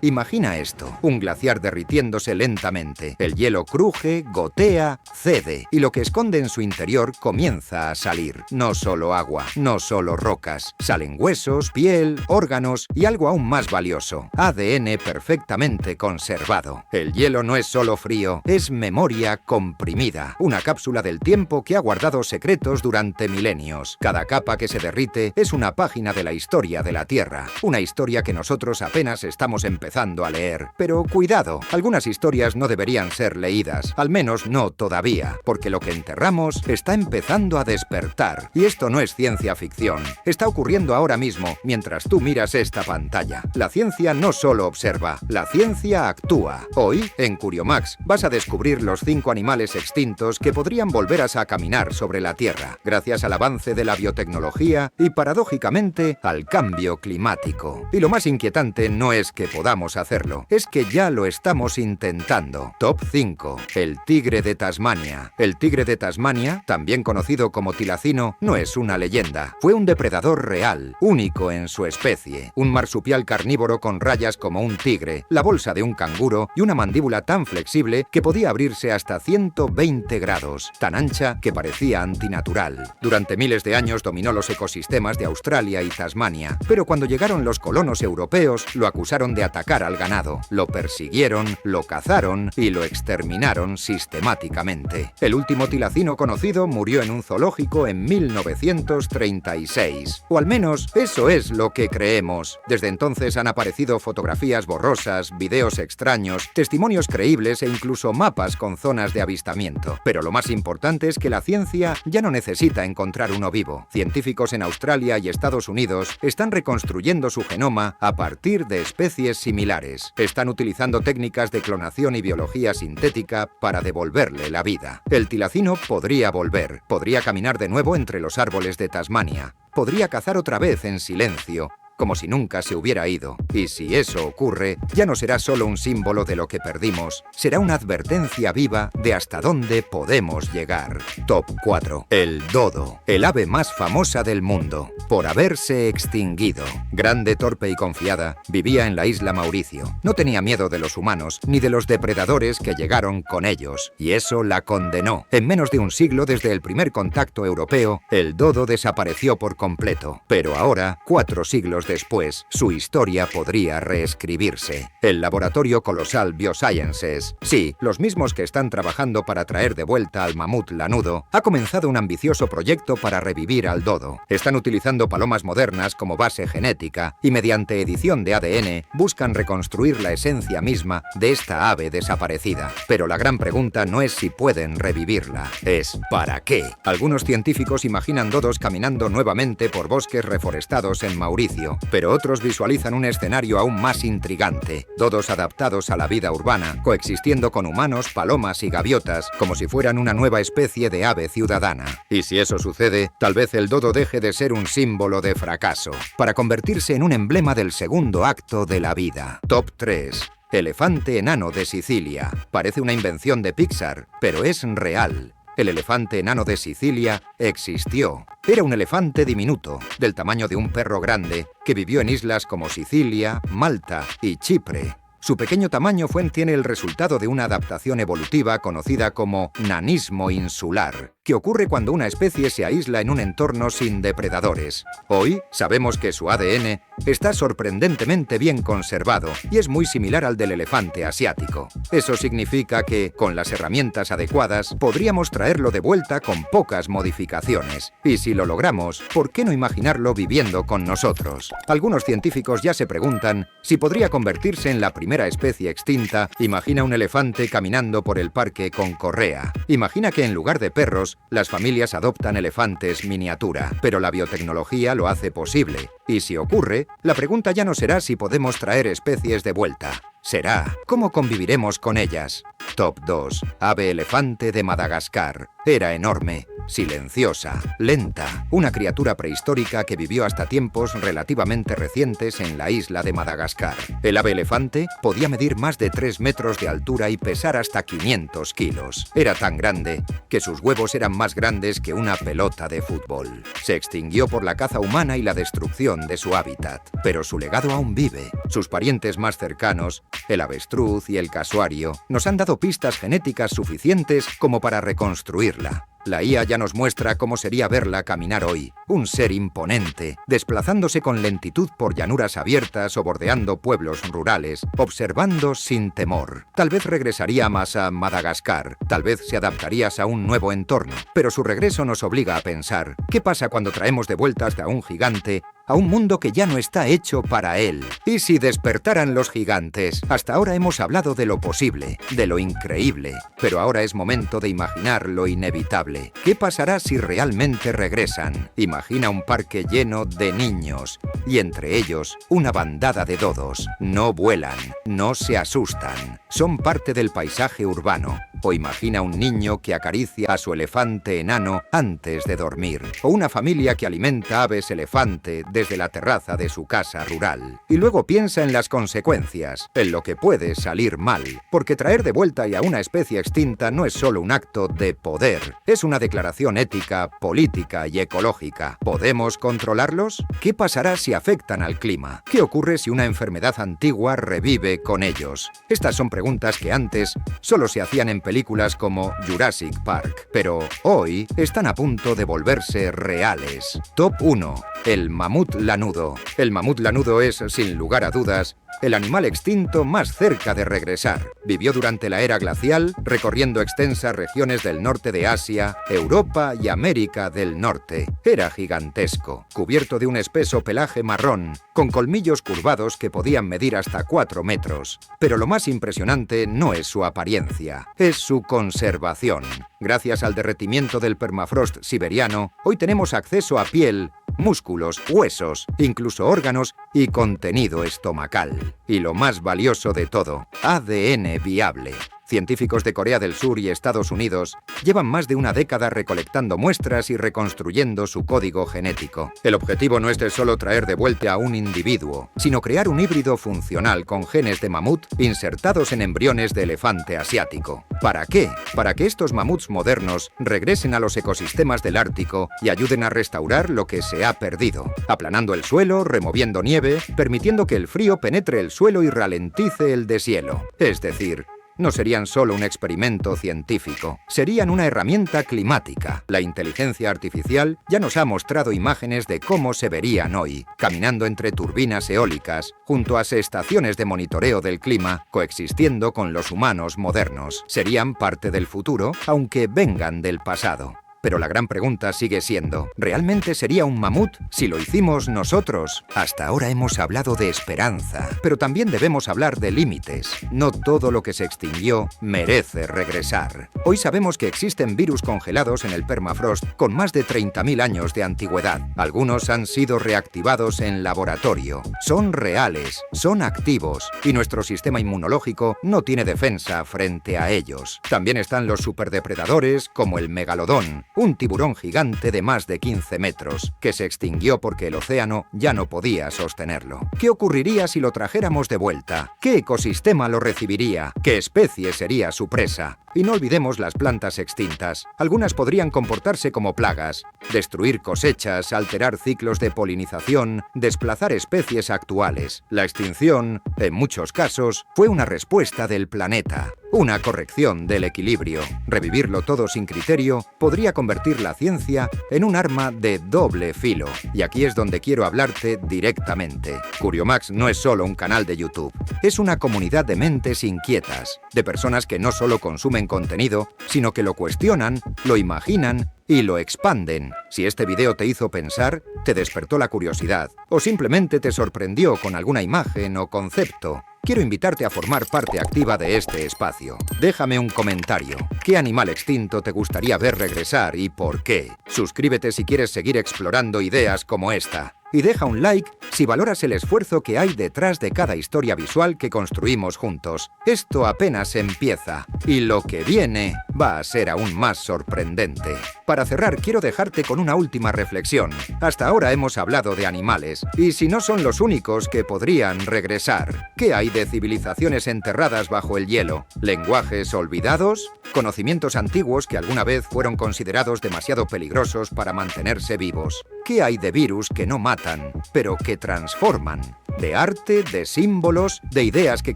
Imagina esto, un glaciar derritiéndose lentamente. El hielo cruje, gotea, cede, y lo que esconde en su interior comienza a salir. No solo agua, no solo rocas. Salen huesos, piel, órganos y algo aún más valioso, ADN perfectamente conservado. El hielo no es solo frío, es memoria comprimida. Una cápsula del tiempo que ha guardado secretos durante milenios. Cada capa que se derrite es una página de la historia de la Tierra. Una historia que nosotros apenas estamos empezando a leer. Pero cuidado, algunas historias no deberían ser leídas, al menos no todavía, porque lo que enterramos está empezando a despertar. Y esto no es ciencia ficción. Está ocurriendo ahora mismo, mientras tú miras esta pantalla. La ciencia no solo observa, la ciencia actúa. Hoy, en Curiomax, vas a descubrir los 5 animales extintos que podrían volver a caminar sobre la Tierra, gracias al avance de la biotecnología y, paradójicamente, al cambio climático. Y lo más inquietante no es que podamos hacerlo, es que ya lo estamos intentando. Top 5. El tigre de Tasmania. El tigre de Tasmania, también conocido como tilacino, no es una leyenda. Fue un depredador real, único en su especie. Un marsupial carnívoro con rayas como un tigre, la bolsa de un canguro y una mandíbula tan flexible que podía abrirse hasta 120 grados, tan ancha que parecía antinatural. Durante miles de años dominó los ecosistemas de Australia y Tasmania, pero cuando llegaron los colonos europeos lo acusaron de atacar al ganado. Lo persiguieron, lo cazaron y lo exterminaron sistemáticamente. El último tilacino conocido murió en un zoológico en 1936. O al menos eso es lo que creemos. Desde entonces han aparecido fotografías borrosas, videos extraños, testimonios creíbles e incluso mapas con zonas de avistamiento. Pero lo más importante es que la ciencia ya no necesita encontrar uno vivo. Científicos en Australia y Estados Unidos están reconstruyendo su genoma a partir de especies similares. Están utilizando técnicas de clonación y biología sintética para devolverle la vida. El tilacino podría volver, podría caminar de nuevo entre los árboles de Tasmania, podría cazar otra vez en silencio, como si nunca se hubiera ido. Y si eso ocurre, ya no será solo un símbolo de lo que perdimos, será una advertencia viva de hasta dónde podemos llegar. Top 4. El dodo, el ave más famosa del mundo, por haberse extinguido. Grande, torpe y confiada, vivía en la isla Mauricio. No tenía miedo de los humanos, ni de los depredadores que llegaron con ellos, y eso la condenó. En menos de un siglo desde el primer contacto europeo, el dodo desapareció por completo. Pero ahora, 4 siglos después, su historia podría reescribirse. El laboratorio Colosal Biosciences, sí, los mismos que están trabajando para traer de vuelta al mamut lanudo, ha comenzado un ambicioso proyecto para revivir al dodo. Están utilizando palomas modernas como base genética y mediante edición de ADN buscan reconstruir la esencia misma de esta ave desaparecida. Pero la gran pregunta no es si pueden revivirla, es ¿para qué? Algunos científicos imaginan dodos caminando nuevamente por bosques reforestados en Mauricio, pero otros visualizan un escenario aún más intrigante. Dodos adaptados a la vida urbana, coexistiendo con humanos, palomas y gaviotas, como si fueran una nueva especie de ave ciudadana. Y si eso sucede, tal vez el dodo deje de ser un símbolo de fracaso, para convertirse en un emblema del segundo acto de la vida. Top 3. Elefante enano de Sicilia. Parece una invención de Pixar, pero es real. El elefante enano de Sicilia existió. Era un elefante diminuto, del tamaño de un perro grande, que vivió en islas como Sicilia, Malta y Chipre. Su pequeño tamaño tiene el resultado de una adaptación evolutiva conocida como nanismo insular, que ocurre cuando una especie se aísla en un entorno sin depredadores. Hoy sabemos que su ADN está sorprendentemente bien conservado y es muy similar al del elefante asiático. Eso significa que, con las herramientas adecuadas, podríamos traerlo de vuelta con pocas modificaciones. Y si lo logramos, ¿por qué no imaginarlo viviendo con nosotros? Algunos científicos ya se preguntan si podría convertirse en la primera especie extinta. Imagina un elefante caminando por el parque con correa. Imagina que en lugar de perros, las familias adoptan elefantes miniatura, pero la biotecnología lo hace posible. Y si ocurre, la pregunta ya no será si podemos traer especies de vuelta. Será, ¿cómo conviviremos con ellas? Top 2. Ave elefante de Madagascar. Era enorme, silenciosa, lenta, una criatura prehistórica que vivió hasta tiempos relativamente recientes en la isla de Madagascar. El ave elefante podía medir más de 3 metros de altura y pesar hasta 500 kilos. Era tan grande que sus huevos eran más grandes que una pelota de fútbol. Se extinguió por la caza humana y la destrucción destrucción de su hábitat. Pero su legado aún vive. Sus parientes más cercanos, el avestruz y el casuario, nos han dado pistas genéticas suficientes como para reconstruirla. La IA ya nos muestra cómo sería verla caminar hoy. Un ser imponente, desplazándose con lentitud por llanuras abiertas o bordeando pueblos rurales, observando sin temor. Tal vez regresaría más a Madagascar, tal vez se adaptaría a un nuevo entorno. Pero su regreso nos obliga a pensar, ¿qué pasa cuando traemos de vuelta hasta un gigante a un mundo que ya no está hecho para él? ¿Y si despertaran los gigantes? Hasta ahora hemos hablado de lo posible, de lo increíble, pero ahora es momento de imaginar lo inevitable. ¿Qué pasará si realmente regresan? Imagina un parque lleno de niños, y entre ellos una bandada de dodos. No vuelan, no se asustan, son parte del paisaje urbano. O imagina un niño que acaricia a su elefante enano antes de dormir. O una familia que alimenta aves elefante desde la terraza de su casa rural. Y luego piensa en las consecuencias, en lo que puede salir mal. Porque traer de vuelta a una especie extinta no es solo un acto de poder. Es una declaración ética, política y ecológica. ¿Podemos controlarlos? ¿Qué pasará si afectan al clima? ¿Qué ocurre si una enfermedad antigua revive con ellos? Estas son preguntas que antes solo se hacían en películas como Jurassic Park, pero hoy están a punto de volverse reales. Top 1. El mamut lanudo. El mamut lanudo es, sin lugar a dudas, el animal extinto más cerca de regresar. Vivió durante la era glacial, recorriendo extensas regiones del norte de Asia, Europa y América del Norte. Era gigantesco, cubierto de un espeso pelaje marrón, con colmillos curvados que podían medir hasta 4 metros. Pero lo más impresionante no es su apariencia, es su conservación. Gracias al derretimiento del permafrost siberiano, hoy tenemos acceso a piel, músculos, huesos, incluso órganos y contenido estomacal. Y lo más valioso de todo, ADN viable. Científicos de Corea del Sur y Estados Unidos llevan más de una década recolectando muestras y reconstruyendo su código genético. El objetivo no es de solo traer de vuelta a un individuo, sino crear un híbrido funcional con genes de mamut insertados en embriones de elefante asiático. ¿Para qué? Para que estos mamuts modernos regresen a los ecosistemas del Ártico y ayuden a restaurar lo que se ha perdido, aplanando el suelo, removiendo nieve, permitiendo que el frío penetre el suelo y ralentice el deshielo. Es decir, no serían solo un experimento científico, serían una herramienta climática. La inteligencia artificial ya nos ha mostrado imágenes de cómo se verían hoy, caminando entre turbinas eólicas, junto a estaciones de monitoreo del clima, coexistiendo con los humanos modernos. Serían parte del futuro, aunque vengan del pasado. Pero la gran pregunta sigue siendo, ¿realmente sería un mamut si lo hicimos nosotros? Hasta ahora hemos hablado de esperanza, pero también debemos hablar de límites. No todo lo que se extinguió merece regresar. Hoy sabemos que existen virus congelados en el permafrost con más de 30.000 años de antigüedad. Algunos han sido reactivados en laboratorio. Son reales, son activos, y nuestro sistema inmunológico no tiene defensa frente a ellos. También están los superdepredadores, como el megalodón, un tiburón gigante de más de 15 metros, que se extinguió porque el océano ya no podía sostenerlo. ¿Qué ocurriría si lo trajéramos de vuelta? ¿Qué ecosistema lo recibiría? ¿Qué especie sería su presa? Y no olvidemos las plantas extintas. Algunas podrían comportarse como plagas, destruir cosechas, alterar ciclos de polinización, desplazar especies actuales. La extinción, en muchos casos, fue una respuesta del planeta. Una corrección del equilibrio. Revivirlo todo sin criterio podría convertir la ciencia en un arma de doble filo. Y aquí es donde quiero hablarte directamente. Curiomax no es solo un canal de YouTube. Es una comunidad de mentes inquietas, de personas que no solo consumen contenido, sino que lo cuestionan, lo imaginan y lo expanden. Si este video te hizo pensar, te despertó la curiosidad, o simplemente te sorprendió con alguna imagen o concepto, quiero invitarte a formar parte activa de este espacio. Déjame un comentario. ¿Qué animal extinto te gustaría ver regresar y por qué? Suscríbete si quieres seguir explorando ideas como esta. Y deja un like si valoras el esfuerzo que hay detrás de cada historia visual que construimos juntos. Esto apenas empieza, y lo que viene va a ser aún más sorprendente. Para cerrar, quiero dejarte con una última reflexión. Hasta ahora hemos hablado de animales, y si no son los únicos que podrían regresar, ¿qué hay de civilizaciones enterradas bajo el hielo? ¿Lenguajes olvidados? Conocimientos antiguos que alguna vez fueron considerados demasiado peligrosos para mantenerse vivos. ¿Qué hay de virus que no matan, pero que transforman? De arte, de símbolos, de ideas que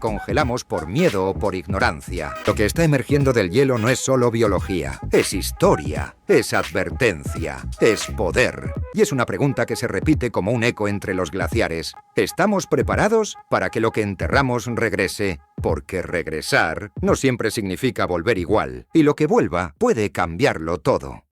congelamos por miedo o por ignorancia. Lo que está emergiendo del hielo no es solo biología, es historia, es advertencia, es poder. Y es una pregunta que se repite como un eco entre los glaciares. ¿Estamos preparados para que lo que enterramos regrese? Porque regresar no siempre significa volver igual, y lo que vuelva puede cambiarlo todo.